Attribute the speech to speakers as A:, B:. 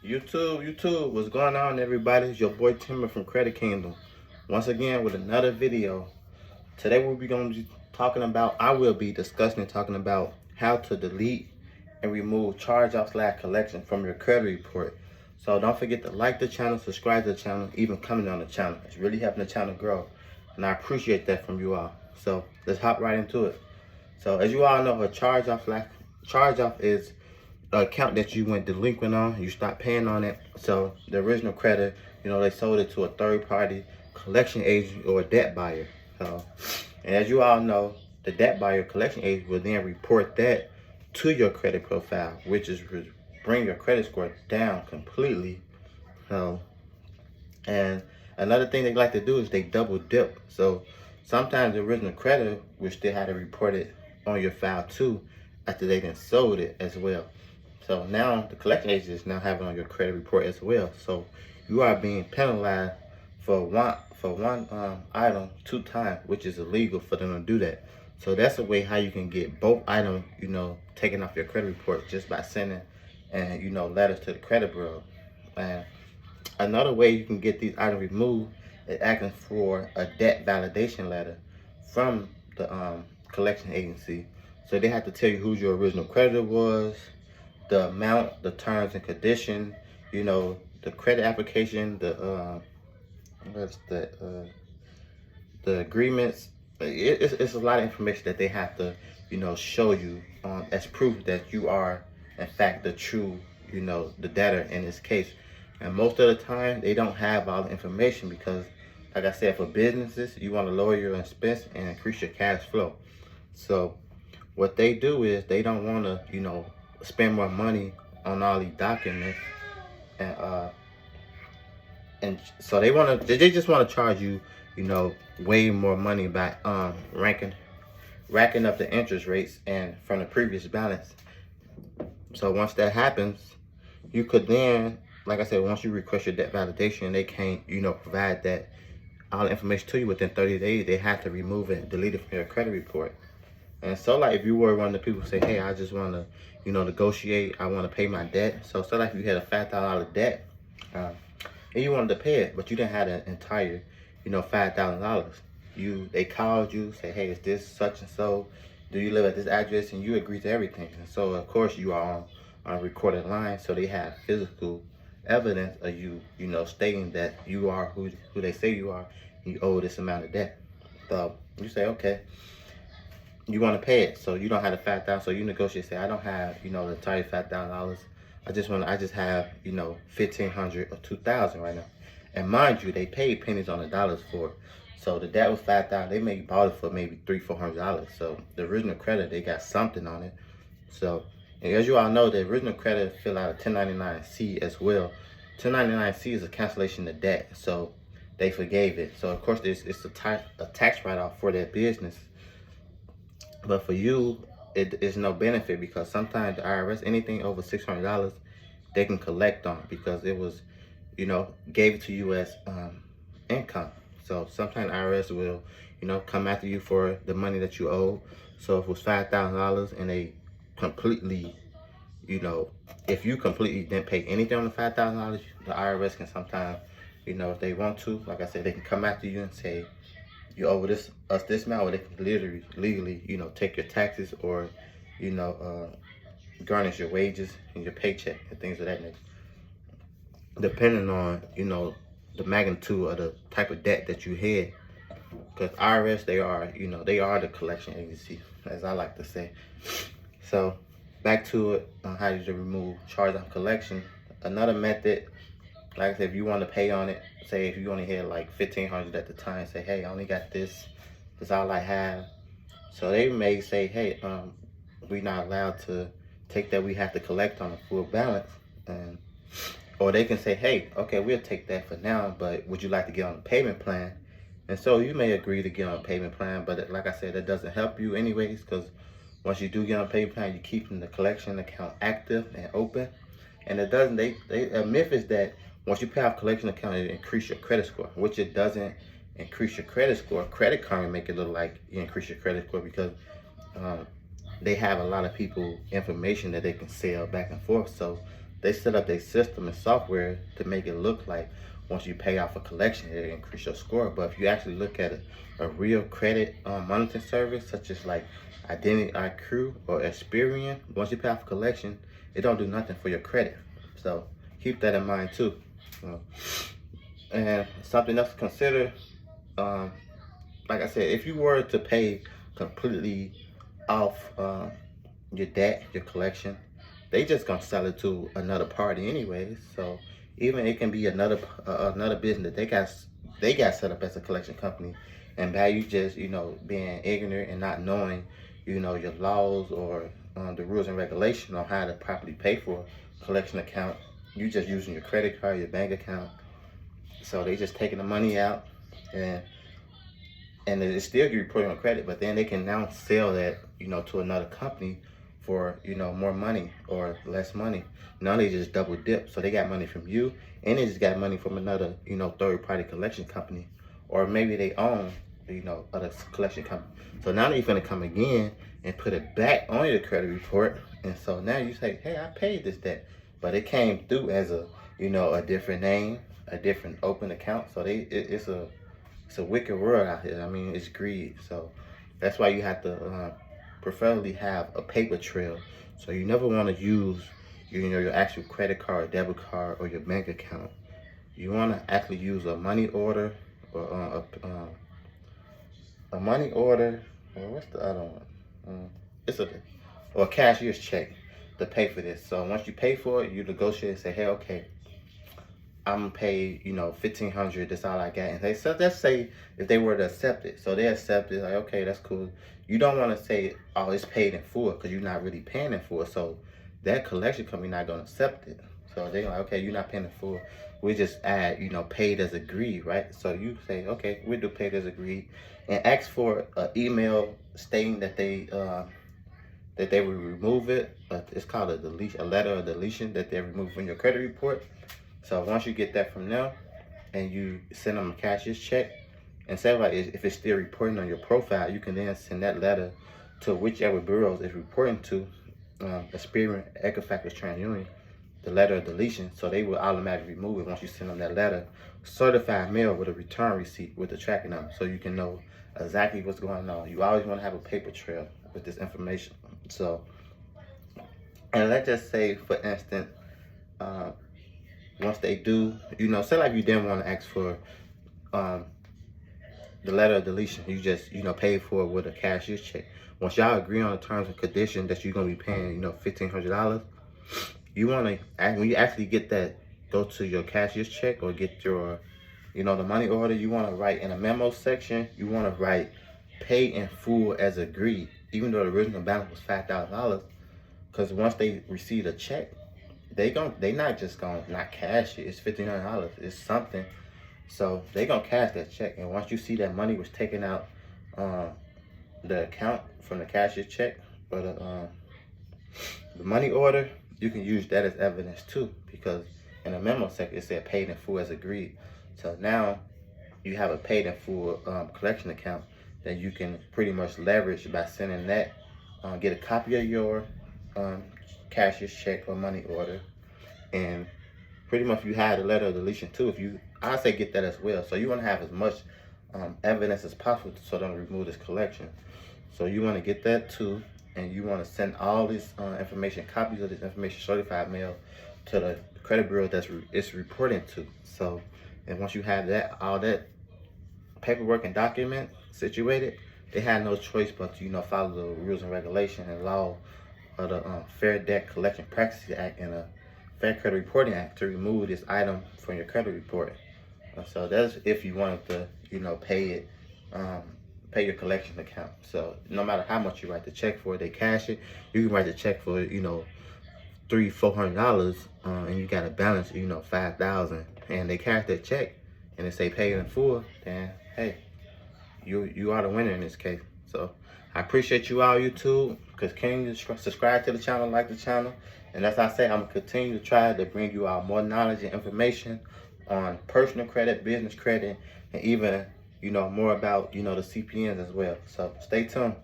A: YouTube, what's going on, everybody? It's your boy Timber from Credit Kingdom. Once again with another video. Today we'll be going to be talking about, I will be discussing and talking about how to delete and remove charge-off / collection from your credit report. So don't forget to like the channel, subscribe to the channel, even comment on the channel. It's really helping the channel grow, and I appreciate that from you all. So let's hop right into it. So as you all know, a charge-off is account that you went delinquent on, you stopped paying on it. So the original credit, they sold it to a third party collection agent or a debt buyer. And as you all know, the debt buyer collection agent will then report that to your credit profile, which is bring your credit score down completely. And another thing they like to do is they double dip. So sometimes the original credit will still have to report it on your file too after they then sold it as well. So now the collection agent is now having on your credit report as well. So you are being penalized for one item 2 times, which is illegal for them to do that. So that's a way how you can get both items, taken off your credit report just by sending letters to the credit bureau. And another way you can get these items removed is asking for a debt validation letter from the collection agency. So they have to tell you who your original creditor was, the amount, the terms and conditions, the credit application, the agreements. It's a lot of information that they have to, show you as proof that you are in fact the true, the debtor in this case. And most of the time they don't have all the information because, like I said, for businesses, you want to lower your expense and increase your cash flow. So what they do is they don't want to, spend more money on all these documents, and so they just want to charge you, way more money by racking up the interest rates and from the previous balance. So once that happens, you could then, like I said, once you request your debt validation, they can't, provide that all the information to you within 30 days. They have to remove it and delete it from your credit report. And so like if you were one of the people who say, hey, I just want to, negotiate, I want to pay my debt. So like if you had a $5,000 debt, and you wanted to pay it, but you didn't have an entire, $5,000. They called you, say, hey, is this such and so? Do you live at this address? And you agree to everything. And so of course you are on a recorded line, so they have physical evidence of you, stating that you are who they say you are, and you owe this amount of debt. So you say, okay, you want to pay it, so you don't have the $5,000, so you negotiate, say, I don't have, the entire $5,000. I just have, $1,500 or $2,000 right now. And mind you, they paid pennies on the dollars for it. So the debt was $5,000. They maybe bought it for maybe $300-400. So the original credit, they got something on it. So, and as you all know, the original credit fill out a 1099-C as well. 1099-C is a cancellation of debt, so they forgave it. So of course, it's a tax write-off for their business. But for you, it is no benefit because sometimes the IRS, anything over $600, they can collect on because it was, gave it to you as income. So sometimes the IRS will, come after you for the money that you owe. So if it was $5,000 and they completely, if you completely didn't pay anything on the $5,000, the IRS can sometimes, if they want to, like I said, they can come after you and say, you owe us this amount, or they can literally, legally, take your taxes or, garnish your wages and your paycheck and things of that nature, depending on, the magnitude of the type of debt that you had. Because IRS, they are the collection agency, as I like to say. So back to it, on how you remove charge-off collection. Another method, like I said, if you want to pay on it, say if you only had like $1,500 at the time, say, hey, I only got this. That's all I have. So they may say, hey, we're not allowed to take that. We have to collect on a full balance. Or they can say, hey, okay, we'll take that for now, but would you like to get on a payment plan? And so you may agree to get on a payment plan, but like I said, that doesn't help you anyways, because once you do get on a payment plan, you're keeping the collection account active and open. And it doesn't, a myth is that once you pay off collection account, it increase your credit score, which it doesn't increase your credit score. Credit Karma make it look like you increase your credit score because they have a lot of people information that they can sell back and forth. So they set up their system and software to make it look like once you pay off a collection, it increase your score. But if you actually look at a real credit monitoring service, such as like Identity IQ or Experian, once you pay off a collection, it don't do nothing for your credit. So keep that in mind too. And something else to consider, like I said, if you were to pay completely off your debt, your collection, they just gonna sell it to another party anyways. So even it can be another business that they got set up as a collection company, and by you just being ignorant and not knowing your laws or the rules and regulations on how to properly pay for a collection account, you just using your credit card, your bank account. So they just taking the money out, and it still get reported on credit, but then they can now sell that to another company for more money or less money. Now they just double dip. So they got money from you, and they just got money from another third party collection company, or maybe they own other collection company. So now they're gonna come again and put it back on your credit report, and so now you say, hey, I paid this debt, but it came through as a a different name, a different open account. So it's a wicked world out here. I mean, it's greed. So that's why you have to preferably have a paper trail. So you never want to use your actual credit card, debit card, or your bank account. You want to actually use a money order or a money order, or what's the other one? Or a cashier's check to pay for this. So once you pay for it, you negotiate and say, hey, okay, I'm gonna pay $1,500. That's all I got. And let's say if they were to accept it, so they accept it, like, okay, that's cool. You don't want to say, oh, it's paid in full, because you're not really paying in full. So that collection company not gonna accept it. So they're like, okay, you're not paying in full. We just add, paid as agreed, right? So you say, okay, we do paid as agreed, and ask for an email stating that they will remove it. It's called a deletion, a letter of deletion that they remove from your credit report. So once you get that from them, and you send them a cashier's check, and say like if it's still reporting on your profile, you can then send that letter to whichever bureaus it's reporting to, Experian, Equifax, TransUnion, the letter of deletion. So they will automatically remove it once you send them that letter, certified mail with a return receipt with the tracking number, so you can know exactly what's going on. You always want to have a paper trail with this information. So, and let's just say, for instance, once they do, say like you didn't want to ask for the letter of deletion, you just paid for it with a cashier's check. Once y'all agree on the terms and conditions that you're gonna be paying $1,500, you want to, when you actually get that, go to your cashier's check or get your the money order, you want to write in a memo section, you want to write pay in full as agreed, even though the original balance was $5,000, because once they receive a check, they not just gonna not cash it. It's $1,500. It's something. So they gonna cash that check, and once you see that money was taken out the account from the cashier's check or the money order, you can use that as evidence too, because in the memo section it said paid in full as agreed. So now you have a paid in full collection account that you can pretty much leverage by sending that. Get a copy of your cashier's check or money order, and pretty much you have the letter of deletion too. I say get that as well. So you want to have as much evidence as possible so don't remove this collection. So you want to get that too, and you want to send all this information, copies of this information, certified mail, to the credit bureau it's reporting to. So, and once you have that, all that paperwork and document situated, they have no choice but to follow the rules and regulations and law of the Fair Debt Collection Practices Act and the Fair Credit Reporting Act to remove this item from your credit report. So that's if you wanted to pay pay your collection account. So no matter how much you write the check for, they cash it. You can write the check for $300-400, and you got a balance $5,000, and they cash that check and they say pay in full, then hey, you are the winner in this case. So I appreciate you all, YouTube. Continue to subscribe to the channel, like the channel, and as I say, I'm gonna continue to try to bring you out more knowledge and information on personal credit, business credit, and even more about the CPNs as well. So stay tuned.